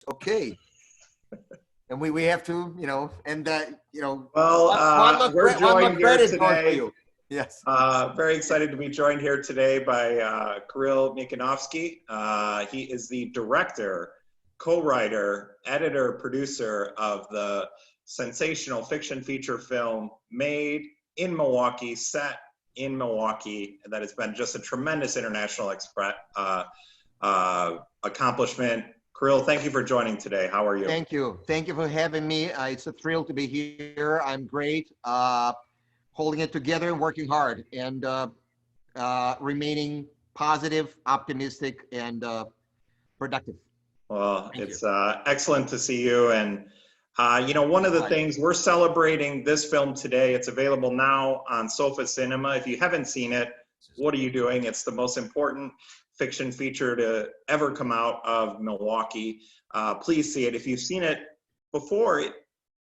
Okay. And we have to, and Well, we're one more joined here credit goes for today. you. Yes. Very excited to be joined here today by Kirill Mikhanovsky. He is the director, co-writer, editor, producer of the sensational fiction feature film made in Milwaukee, set in Milwaukee, that has been just a tremendous international accomplishment. Kirill, thank you for joining today. How are you? Thank you. Thank you for having me. It's a thrill to be here. I'm great. Holding it together and working hard and remaining positive, optimistic, and productive. Well, Thank it's excellent to see you. And, one of the things, we're celebrating this film today. It's available now on Sofa Cinema. If you haven't seen it, what are you doing? It's the most important fiction feature to ever come out of Milwaukee. Please see it. If you've seen it before, it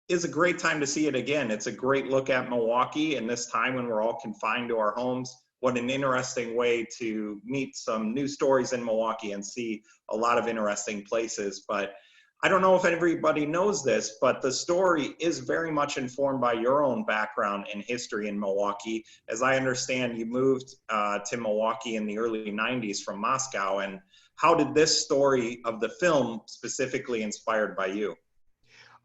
is a great time to see it again. It's a great look at Milwaukee in this time when we're all confined to our homes. What an interesting way to meet some new stories in Milwaukee and see a lot of interesting places. But I don't know if everybody knows this, but the story is very much informed by your own background and history in Milwaukee. As I understand, you moved to Milwaukee in the early 90s from Moscow. And how did this story of the film specifically inspired by you?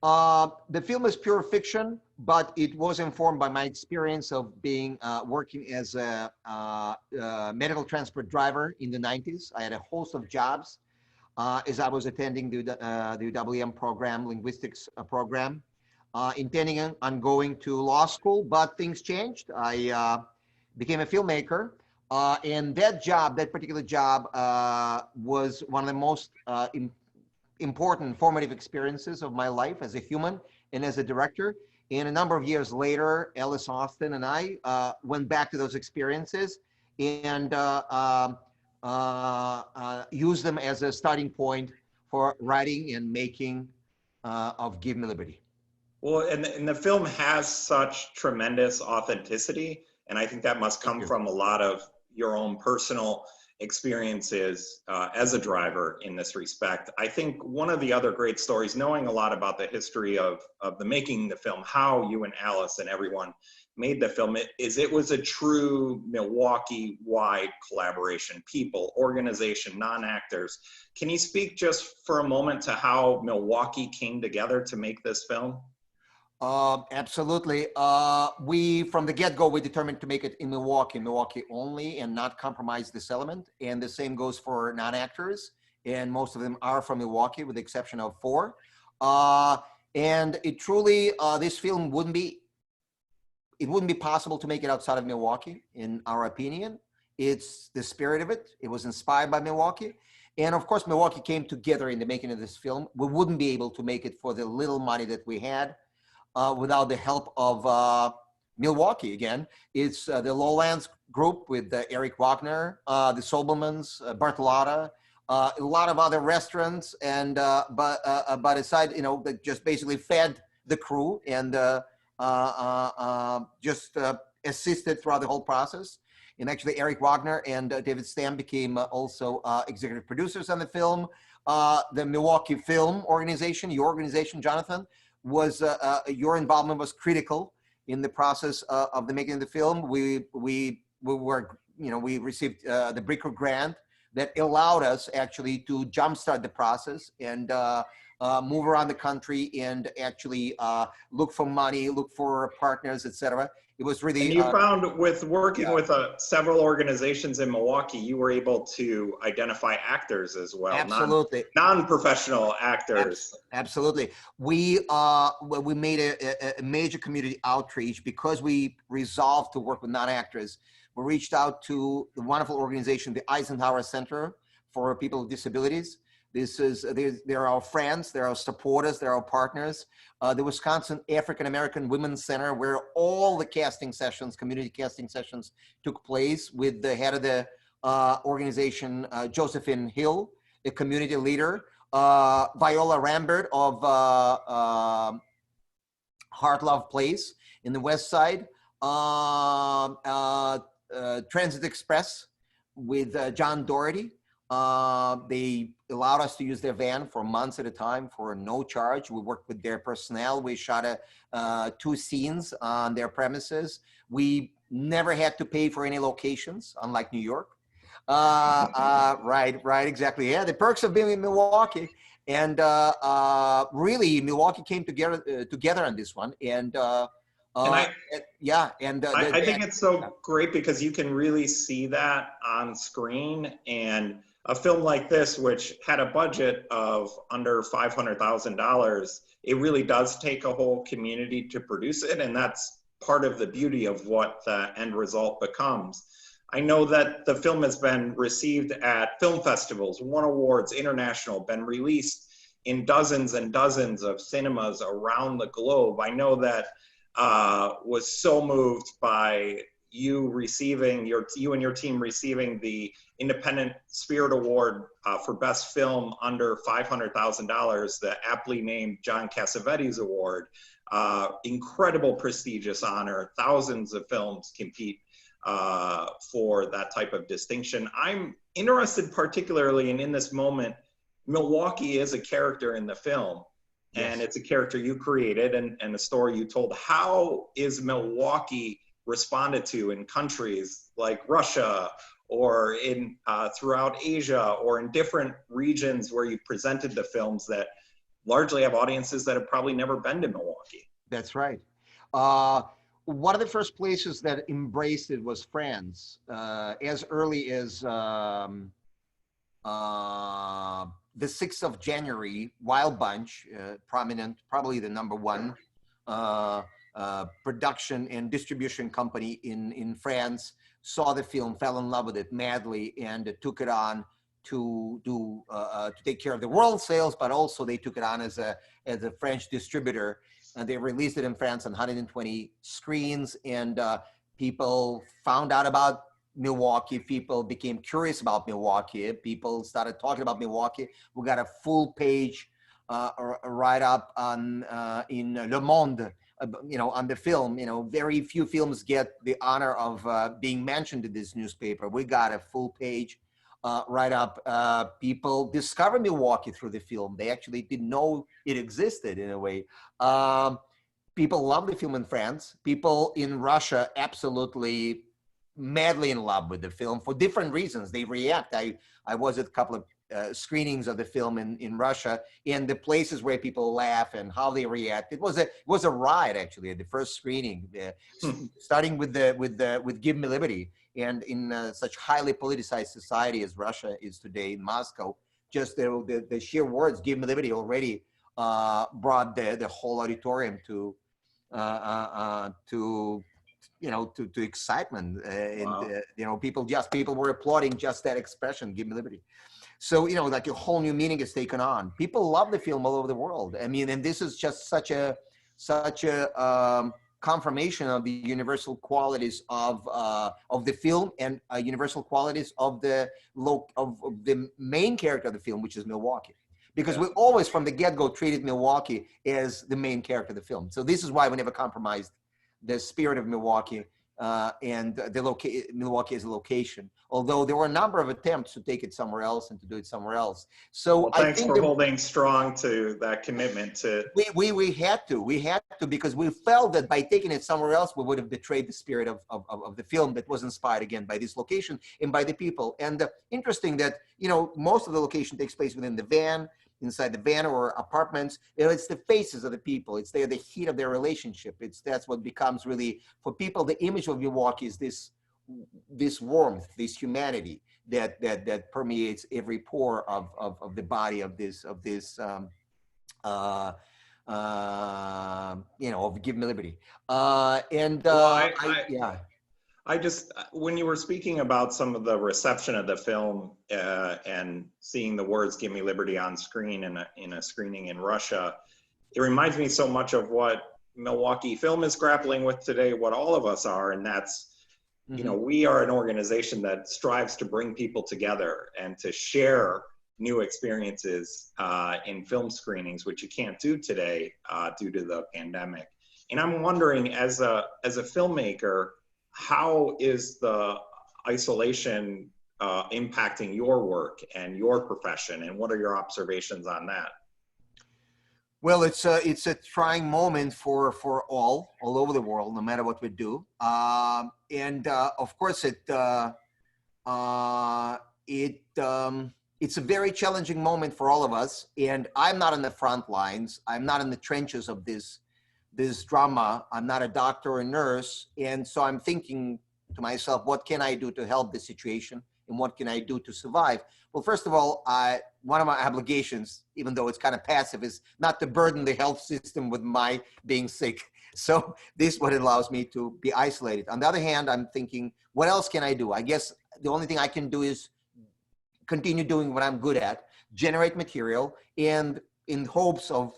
The film is pure fiction, but it was informed by my experience of being working as a medical transport driver in the 90s. I had a host of jobs as I was attending the WM program, linguistics program, intending on going to law school, but things changed. I became a filmmaker, and that particular job was one of the most important formative experiences of my life as a human and as a director. And a number of years later, Ellis Austin and I went back to those experiences and used them as a starting point for writing and making of Give Me Liberty. Well, and the film has such tremendous authenticity, and I think that must come from a lot of your own personal experiences as a driver in this respect. I think one of the other great stories, knowing a lot about the history of the making the film, how you and Alice and everyone made the film, it was a true Milwaukee-wide collaboration, people, organization, non-actors. Can you speak just for a moment to how Milwaukee came together to make this film? Absolutely. From the get-go, we determined to make it in Milwaukee only, and not compromise this element. And the same goes for non-actors. And most of them are from Milwaukee, with the exception of 4. And it truly, this film wouldn't be possible to make it outside of Milwaukee, in our opinion. It's the spirit of it. It was inspired by Milwaukee. And of course, Milwaukee came together in the making of this film. We wouldn't be able to make it for the little money that we had. Without the help of Milwaukee. Again, it's the Lowlands group with Eric Wagner, the Sobelmans, Bartolotta, a lot of other restaurants, and but aside, that just basically fed the crew and just assisted throughout the whole process. And actually, Eric Wagner and David Stam became also executive producers on the film. The Milwaukee Film Organization, your organization, Jonathan, was your involvement was critical in the process of the making of the film. We received the Bricker grant that allowed us actually to jumpstart the process and move around the country and actually look for money, look for partners, etc. It was really. And you found with working with several organizations in Milwaukee, you were able to identify actors as well. Absolutely. Non-professional actors. Absolutely. We made a major community outreach because we resolved to work with non-actors. We reached out to the wonderful organization, the Eisenhower Center for People with Disabilities. They're our friends, they're our supporters, they're our partners. The Wisconsin African American Women's Center, where all the casting sessions, community casting sessions, took place, with the head of the organization, Josephine Hill, a community leader, Viola Rambert of Heart Love Place in the West Side, Transit Express with John Doherty. They allowed us to use their van for months at a time for no charge. We worked with their personnel. We shot 2 scenes on their premises. We never had to pay for any locations, unlike New York. Right, exactly. Yeah, the perks of being in Milwaukee. And really, Milwaukee came together on this one. And And yeah, and I think it's so great because you can really see that on screen. And a film like this, which had a budget of under $500,000, it really does take a whole community to produce it. And that's part of the beauty of what the end result becomes. I know that the film has been received at film festivals, won awards, international, been released in dozens and dozens of cinemas around the globe. I know that was so moved by you receiving, you and your team receiving the Independent Spirit Award for Best Film under $500,000, the aptly named John Cassavetes Award. Incredible prestigious honor. Thousands of films compete for that type of distinction. I'm interested particularly in this moment, Milwaukee is a character in the film. Yes. And it's a character you created and a story you told. How is Milwaukee responded to in countries like Russia or in throughout Asia or in different regions where you presented the films that largely have audiences that have probably never been to Milwaukee? That's right. One of the first places that embraced it was France, as early as the 6th of January, Wild Bunch, prominent, probably the #1 production and distribution company in France, saw the film, fell in love with it madly, and took it on to take care of the world sales, but also they took it on as a French distributor. And they released it in France on 120 screens, and people found out about Milwaukee. People became curious about Milwaukee. People started talking about Milwaukee. We got a full page write-up on in Le Monde, on the film. Very few films get the honor of being mentioned in this newspaper. We got a full page write-up. People discovered Milwaukee through the film. They actually didn't know it existed in a way. People love the film in France. People in Russia absolutely madly in love with the film for different reasons. They react. I was at a couple of screenings of the film in Russia, and the places where people laugh and how they react. It was a riot actually at the first screening, starting with Give Me Liberty. And in such highly politicized society as Russia is today in Moscow, just the sheer words "Give Me Liberty" already brought the whole auditorium to excitement. Wow. People were applauding just that expression, "Give me liberty." So, like a whole new meaning is taken on. People love the film all over the world. I mean, and this is just such a confirmation of the universal qualities of the film and universal qualities of the main character of the film, which is Milwaukee. Because we always, from the get-go, treated Milwaukee as the main character of the film. So this is why we never compromised the spirit of Milwaukee and Milwaukee as a location. Although there were a number of attempts to take it somewhere else and to do it somewhere else. So thanks for holding strong to that commitment to. We had to because we felt that by taking it somewhere else, we would have betrayed the spirit of the film that was inspired again by this location and by the people. And interesting that most of the location takes place within the van. Inside the van or apartments, it's the faces of the people. It's the heat of their relationship. That's what becomes really, for people, the image of Milwaukee is this warmth, this humanity that permeates every pore of the body of this of Give Me Liberty. I just, when you were speaking about some of the reception of the film and seeing the words "Give Me Liberty" on screen in a screening in Russia, it reminds me so much of what Milwaukee Film is grappling with today, what all of us are, and that's, we are an organization that strives to bring people together and to share new experiences in film screenings, which you can't do today due to the pandemic. And I'm wondering, as a filmmaker, how is the isolation impacting your work and your profession, and what are your observations on that? Well, it's a trying moment for all over the world, no matter what we do, and of course it's a very challenging moment for all of us. And I'm not on the front lines. I'm not in the trenches of this drama. I'm not a doctor or a nurse, and so I'm thinking to myself, what can I do to help the situation, and what can I do to survive? Well, first of all, one of my obligations, even though it's kind of passive, is not to burden the health system with my being sick. So this is what it allows me to be isolated. On the other hand, I'm thinking, what else can I do? I guess the only thing I can do is continue doing what I'm good at, generate material, and in hopes of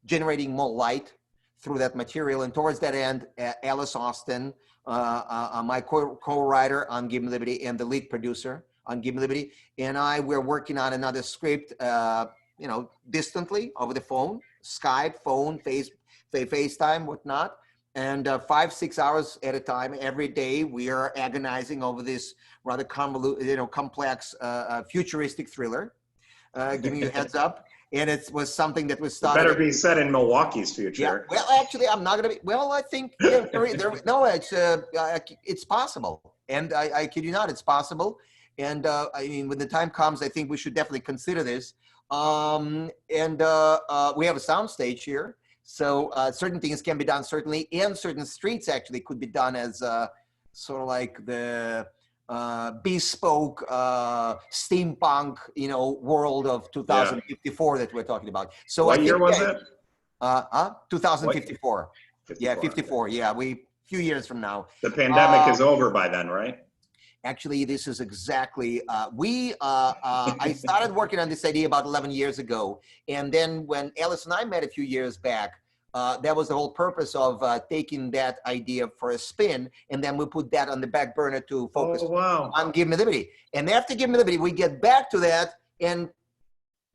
generating more light through that material. And towards that end, Alice Austin, my co-writer on Give Me Liberty and the lead producer on Give Me Liberty, and we're working on another script, distantly over the phone, Skype, phone, FaceTime, whatnot. And 5-6 hours at a time, every day, we are agonizing over this rather convoluted, complex, futuristic thriller. Giving you a heads up. And it was something that was started. It better be set in Milwaukee's future. Yeah. Well, actually, I'm not going to be. Well, I think no, it's possible, and I kid you not, it's possible. And I mean, when the time comes, I think we should definitely consider this. And we have a soundstage here, so certain things can be done certainly, and certain streets actually could be done as sort of like the bespoke steampunk, world of 2054 that we're talking about. So what year was it? 2054. 54. Yeah, 54. Yeah, few years from now. The pandemic is over by then, right? Actually, this is exactly, I started working on this idea about 11 years ago. And then when Alice and I met a few years back, that was the whole purpose of taking that idea for a spin, and then we put that on the back burner to focus on Give Me Liberty. And after Give Me Liberty, we get back to that, and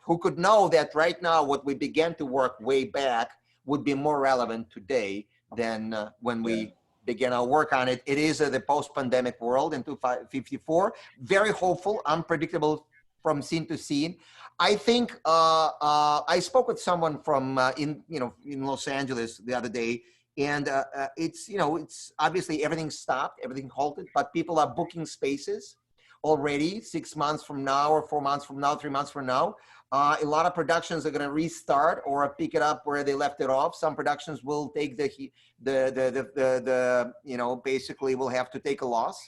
who could know that right now what we began to work way back would be more relevant today than when we began our work on it. It is the post-pandemic world in 2054, very hopeful, unpredictable from scene to scene. I think I spoke with someone from in Los Angeles the other day, and it's obviously everything stopped, everything halted, but people are booking spaces already 6 months from now, or 4 months from now, 3 months from now. A lot of productions are going to restart or pick it up where they left it off. Some productions will take basically will have to take a loss.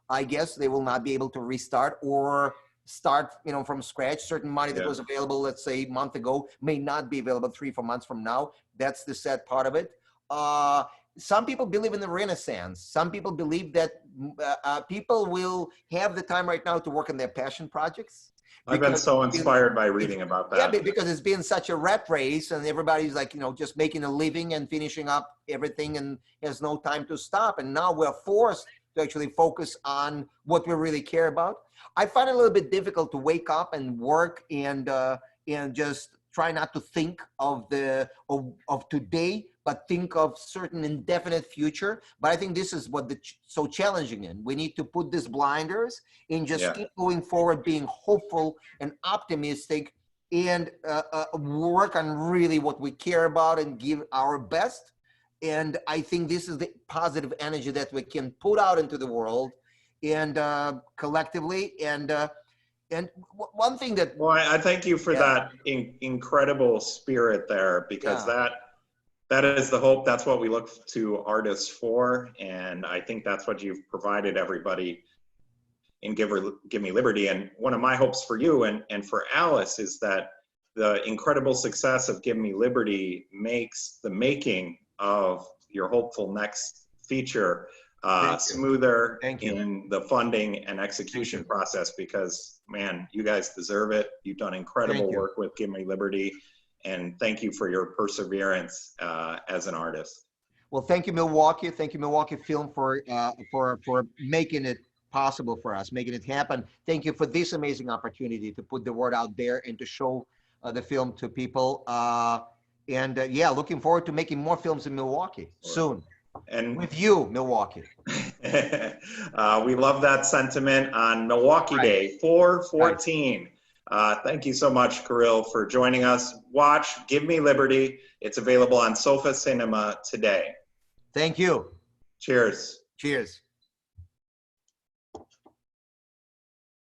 I guess they will not be able to restart or start from scratch. Certain money that was available, let's say, a month ago may not be available 3-4 months from now. That's the sad part of it. Some people believe in the Renaissance. Some people believe that people will have the time right now to work on their passion projects. I've been so inspired by reading about that. Yeah, because it's been such a rat race, and everybody's like, just making a living and finishing up everything and has no time to stop. And now we're forced to actually focus on what we really care about. I find it a little bit difficult to wake up and work and just try not to think of today, but think of certain indefinite future. But I think this is what so challenging in. We need to put these blinders and just keep going forward, being hopeful and optimistic, and work on really what we care about and give our best. And I think this is the positive energy that we can put out into the world and collectively. And one thing that— Well, I thank you for that incredible spirit there, because that is the hope. That's what we look to artists for. And I think that's what you've provided everybody in Give Me Liberty. And one of my hopes for you and for Alice is that the incredible success of Give Me Liberty makes the making of your hopeful next feature smoother in the funding and execution process, because, man, you guys deserve it. You've done incredible work with Give Me Liberty, and thank you for your perseverance as an artist. Well, thank you, Milwaukee. Thank you, Milwaukee Film, for making it possible for us, making it happen. Thank you for this amazing opportunity to put the word out there and to show the film to people. Looking forward to making more films in Milwaukee soon. And with you, Milwaukee. we love that sentiment on Milwaukee Right. Day, 4/14. Thank you so much, Kirill, for joining us. Watch Give Me Liberty. It's available on Sofa Cinema today. Thank you. Cheers. Cheers.